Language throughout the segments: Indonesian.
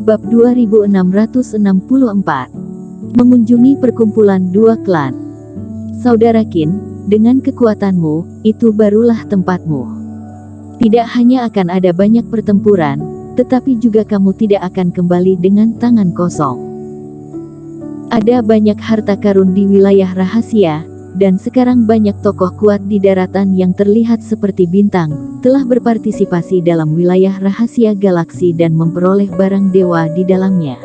Bab 2664. Mengunjungi perkumpulan dua klan. Saudara Qin, dengan kekuatanmu, itu barulah tempatmu. Tidak hanya akan ada banyak pertempuran, tetapi juga kamu tidak akan kembali dengan tangan kosong. Ada banyak harta karun di wilayah rahasia, dan sekarang banyak tokoh kuat di daratan yang terlihat seperti bintang, telah berpartisipasi dalam wilayah rahasia galaksi dan memperoleh barang dewa di dalamnya.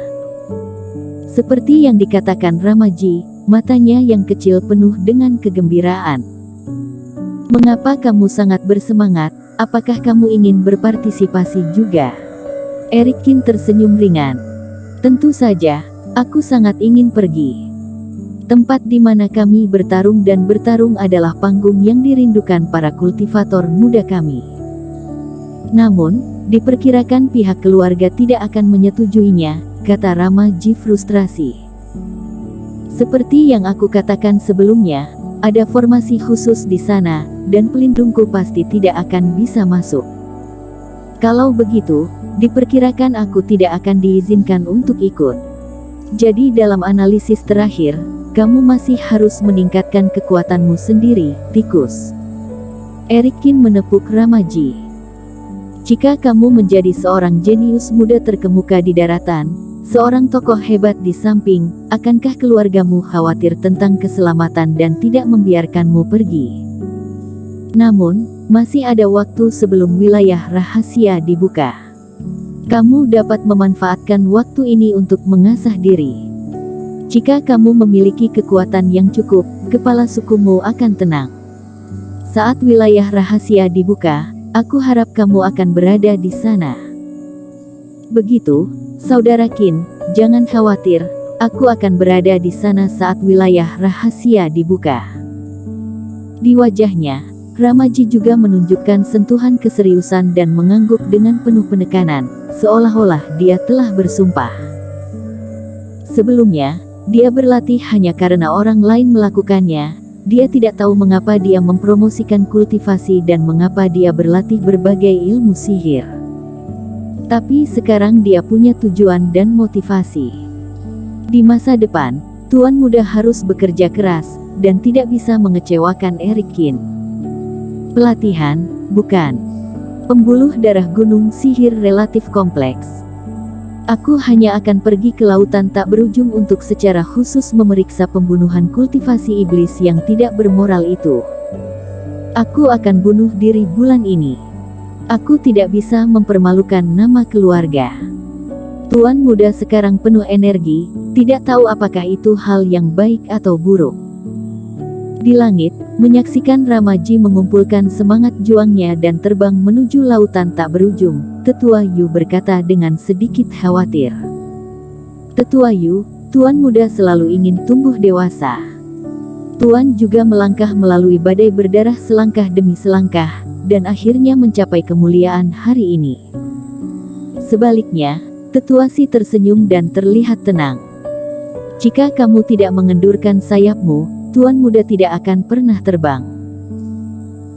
Seperti yang dikatakan Ramaji, matanya yang kecil penuh dengan kegembiraan. Mengapa kamu sangat bersemangat? Apakah kamu ingin berpartisipasi juga? Erik Qin tersenyum ringan. Tentu saja, aku sangat ingin pergi. Tempat di mana kami bertarung dan bertarung adalah panggung yang dirindukan para kultivator muda kami. Namun, diperkirakan pihak keluarga tidak akan menyetujuinya, kata Ramaji frustrasi. Seperti yang aku katakan sebelumnya, ada formasi khusus di sana, dan pelindungku pasti tidak akan bisa masuk. Kalau begitu, diperkirakan aku tidak akan diizinkan untuk ikut. Jadi dalam analisis terakhir, kamu masih harus meningkatkan kekuatanmu sendiri, tikus. Erik Qin menepuk Ramaji. Jika kamu menjadi seorang jenius muda terkemuka di daratan, seorang tokoh hebat di samping, akankah keluargamu khawatir tentang keselamatan dan tidak membiarkanmu pergi? Namun, masih ada waktu sebelum wilayah rahasia dibuka. Kamu dapat memanfaatkan waktu ini untuk mengasah diri. Jika kamu memiliki kekuatan yang cukup, kepala sukumu akan tenang. Saat wilayah rahasia dibuka, aku harap kamu akan berada di sana. Begitu, Saudara Qin, jangan khawatir, aku akan berada di sana saat wilayah rahasia dibuka. Di wajahnya, Ramaji juga menunjukkan sentuhan keseriusan dan mengangguk dengan penuh penekanan, seolah-olah dia telah bersumpah. Sebelumnya, dia berlatih hanya karena orang lain melakukannya. Dia tidak tahu mengapa dia mempromosikan kultivasi dan mengapa dia berlatih berbagai ilmu sihir. Tapi sekarang dia punya tujuan dan motivasi. Di masa depan, Tuan Muda harus bekerja keras, dan tidak bisa mengecewakan Erik Qin. Pelatihan, bukan. Pembuluh darah gunung sihir relatif kompleks. Aku hanya akan pergi ke lautan tak berujung untuk secara khusus memeriksa pembunuhan kultivasi iblis yang tidak bermoral itu. Aku akan bunuh diri bulan ini. Aku tidak bisa mempermalukan nama keluarga. Tuan Muda sekarang penuh energi, tidak tahu apakah itu hal yang baik atau buruk. Di langit, menyaksikan Ramaji mengumpulkan semangat juangnya dan terbang menuju lautan tak berujung, Tetua Yu berkata dengan sedikit khawatir. Tetua Yu, Tuan Muda selalu ingin tumbuh dewasa. Tuan juga melangkah melalui badai berdarah selangkah demi selangkah, dan akhirnya mencapai kemuliaan hari ini. Sebaliknya, Tetua Si tersenyum dan terlihat tenang. Jika kamu tidak mengendurkan sayapmu, Tuan Muda tidak akan pernah terbang.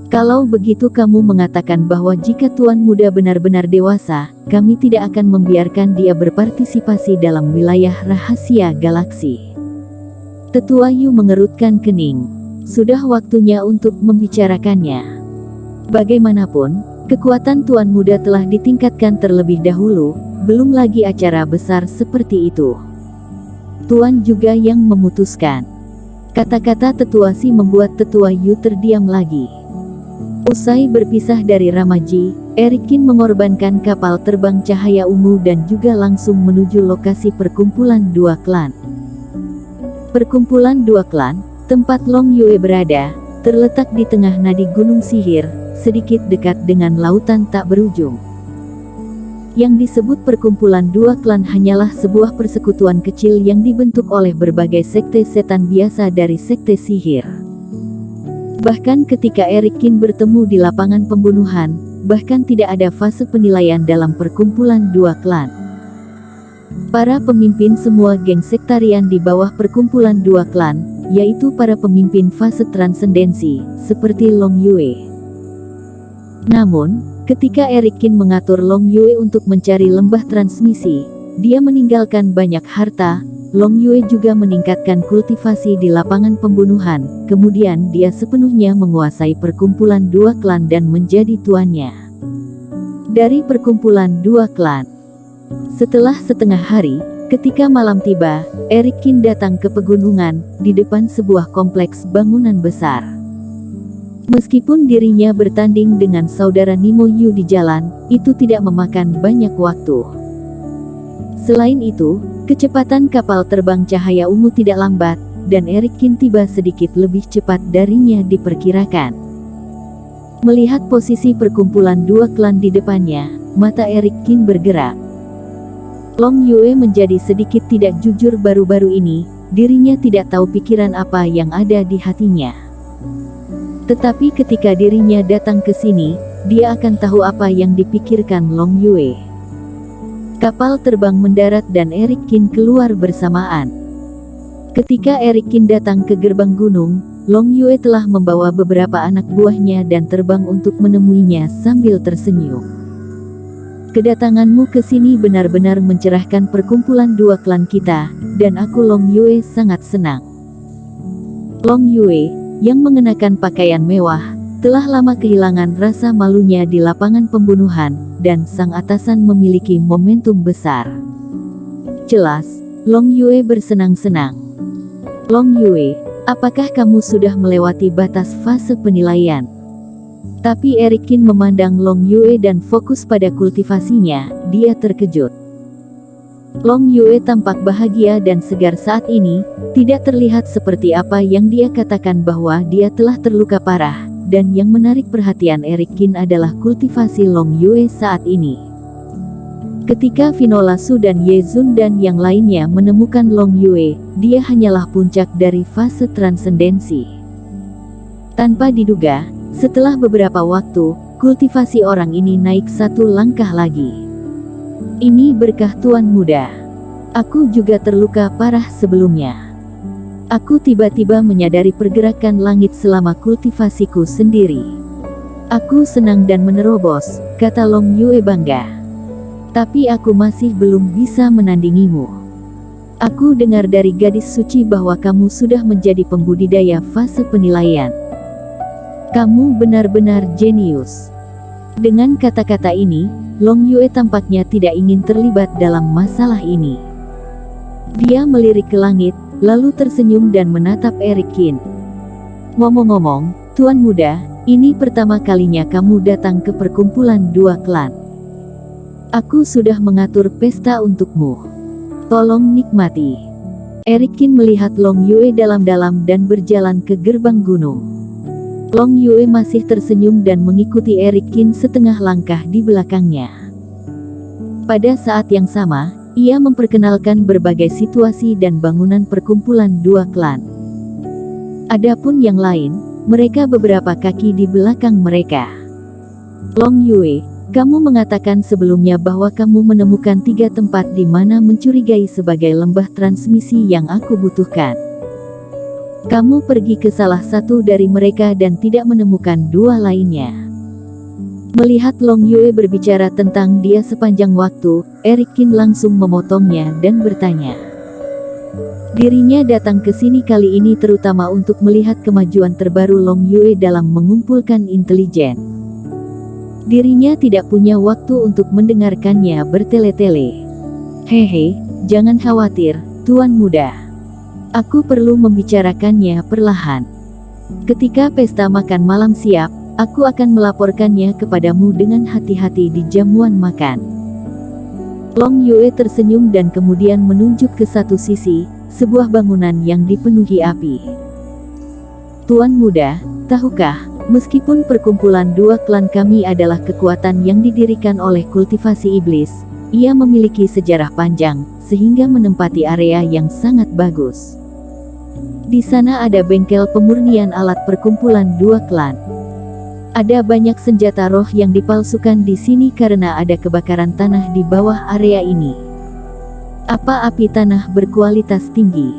Kalau begitu kamu mengatakan bahwa jika Tuan Muda benar-benar dewasa, kami tidak akan membiarkan dia berpartisipasi dalam wilayah rahasia galaksi. Tetua Yu mengerutkan kening. Sudah waktunya untuk membicarakannya. Bagaimanapun, kekuatan Tuan Muda telah ditingkatkan terlebih dahulu, belum lagi acara besar seperti itu. Tuan juga yang memutuskan. Kata-kata Tetua Si membuat Tetua Yu terdiam lagi. Usai berpisah dari Ramaji, Erik Qin mengorbankan kapal terbang cahaya ungu dan juga langsung menuju lokasi perkumpulan dua klan. Perkumpulan dua klan, tempat Long Yue berada, terletak di tengah nadi gunung sihir, sedikit dekat dengan lautan tak berujung. Yang disebut perkumpulan dua klan hanyalah sebuah persekutuan kecil yang dibentuk oleh berbagai sekte setan biasa dari sekte sihir. Bahkan ketika Erik Qin bertemu di lapangan pembunuhan, bahkan tidak ada fase penilaian dalam perkumpulan dua klan. Para pemimpin semua geng sektarian di bawah perkumpulan dua klan, yaitu para pemimpin fase transendensi, seperti Long Yue. Namun, ketika Erik Qin mengatur Long Yue untuk mencari lembah transmisi, dia meninggalkan banyak harta. Long Yue juga meningkatkan kultivasi di lapangan pembunuhan, kemudian dia sepenuhnya menguasai perkumpulan dua klan dan menjadi tuannya. Dari perkumpulan dua klan. Setelah setengah hari, ketika malam tiba, Eric Qin datang ke pegunungan, di depan sebuah kompleks bangunan besar. Meskipun dirinya bertanding dengan saudara Nimo Yu di jalan, itu tidak memakan banyak waktu. Selain itu, kecepatan kapal terbang cahaya ungu tidak lambat, dan Eric Qin tiba sedikit lebih cepat darinya diperkirakan. Melihat posisi perkumpulan dua klan di depannya, mata Eric Qin bergerak. Long Yue menjadi sedikit tidak jujur baru-baru ini, dirinya tidak tahu pikiran apa yang ada di hatinya. Tetapi ketika dirinya datang ke sini, dia akan tahu apa yang dipikirkan Long Yue. Kapal terbang mendarat dan Eric Qin keluar bersamaan. Ketika Eric Qin datang ke gerbang gunung, Long Yue telah membawa beberapa anak buahnya dan terbang untuk menemuinya sambil tersenyum. Kedatanganmu ke sini benar-benar mencerahkan perkumpulan dua klan kita, dan aku Long Yue sangat senang. Long Yue, yang mengenakan pakaian mewah, telah lama kehilangan rasa malunya di lapangan pembunuhan, dan sang atasan memiliki momentum besar. Jelas, Long Yue bersenang-senang. Long Yue, apakah kamu sudah melewati batas fase penilaian? Tapi Eric Qin memandang Long Yue dan fokus pada kultivasinya, dia terkejut. Long Yue tampak bahagia dan segar saat ini, tidak terlihat seperti apa yang dia katakan bahwa dia telah terluka parah, dan yang menarik perhatian Eric Qin adalah kultivasi Long Yue saat ini. Ketika Vinola Su dan Ye Zun dan yang lainnya menemukan Long Yue, dia hanyalah puncak dari fase transendensi. Tanpa diduga, setelah beberapa waktu, kultivasi orang ini naik satu langkah lagi. Ini berkah Tuan Muda. Aku juga terluka parah sebelumnya. Aku tiba-tiba menyadari pergerakan langit selama kultivasiku sendiri. Aku senang dan menerobos, kata Long Yue bangga. Tapi aku masih belum bisa menandingimu. Aku dengar dari gadis suci bahwa kamu sudah menjadi pembudidaya fase penilaian. Kamu benar-benar jenius. Dengan kata-kata ini, Long Yue tampaknya tidak ingin terlibat dalam masalah ini. Dia melirik ke langit, lalu tersenyum dan menatap Eric Qin. Ngomong-ngomong, Tuan Muda, ini pertama kalinya kamu datang ke perkumpulan dua klan. Aku sudah mengatur pesta untukmu. Tolong nikmati. Eric Qin melihat Long Yue dalam-dalam dan berjalan ke gerbang gunung. Long Yue masih tersenyum dan mengikuti Eric Qin setengah langkah di belakangnya. Pada saat yang sama, ia memperkenalkan berbagai situasi dan bangunan perkumpulan dua klan. Adapun yang lain, mereka beberapa kaki di belakang mereka. Long Yue, kamu mengatakan sebelumnya bahwa kamu menemukan 3 tempat di mana mencurigai sebagai lembah transmisi yang aku butuhkan. Kamu pergi ke salah satu dari mereka dan tidak menemukan 2 lainnya. Melihat Long Yue berbicara tentang dia sepanjang waktu, Eric Qin langsung memotongnya dan bertanya. Dirinya datang ke sini kali ini terutama untuk melihat kemajuan terbaru Long Yue dalam mengumpulkan intelijen. Dirinya tidak punya waktu untuk mendengarkannya bertele-tele. Hehe, jangan khawatir, Tuan Muda. Aku perlu membicarakannya perlahan. Ketika pesta makan malam siap, aku akan melaporkannya kepadamu dengan hati-hati di jamuan makan. Long Yue tersenyum dan kemudian menunjuk ke satu sisi, sebuah bangunan yang dipenuhi api. Tuan Muda, tahukah, meskipun perkumpulan 2 klan kami adalah kekuatan yang didirikan oleh kultivasi iblis, ia memiliki sejarah panjang, sehingga menempati area yang sangat bagus. Di sana ada bengkel pemurnian alat perkumpulan 2 klan. Ada banyak senjata roh yang dipalsukan di sini karena ada kebakaran tanah di bawah area ini. Apa api tanah berkualitas tinggi?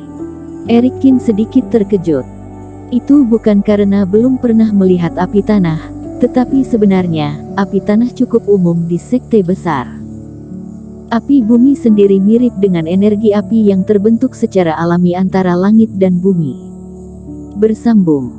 Eric Qin sedikit terkejut. Itu bukan karena belum pernah melihat api tanah, tetapi sebenarnya, api tanah cukup umum di sekte besar. Api bumi sendiri mirip dengan energi api yang terbentuk secara alami antara langit dan bumi. Bersambung.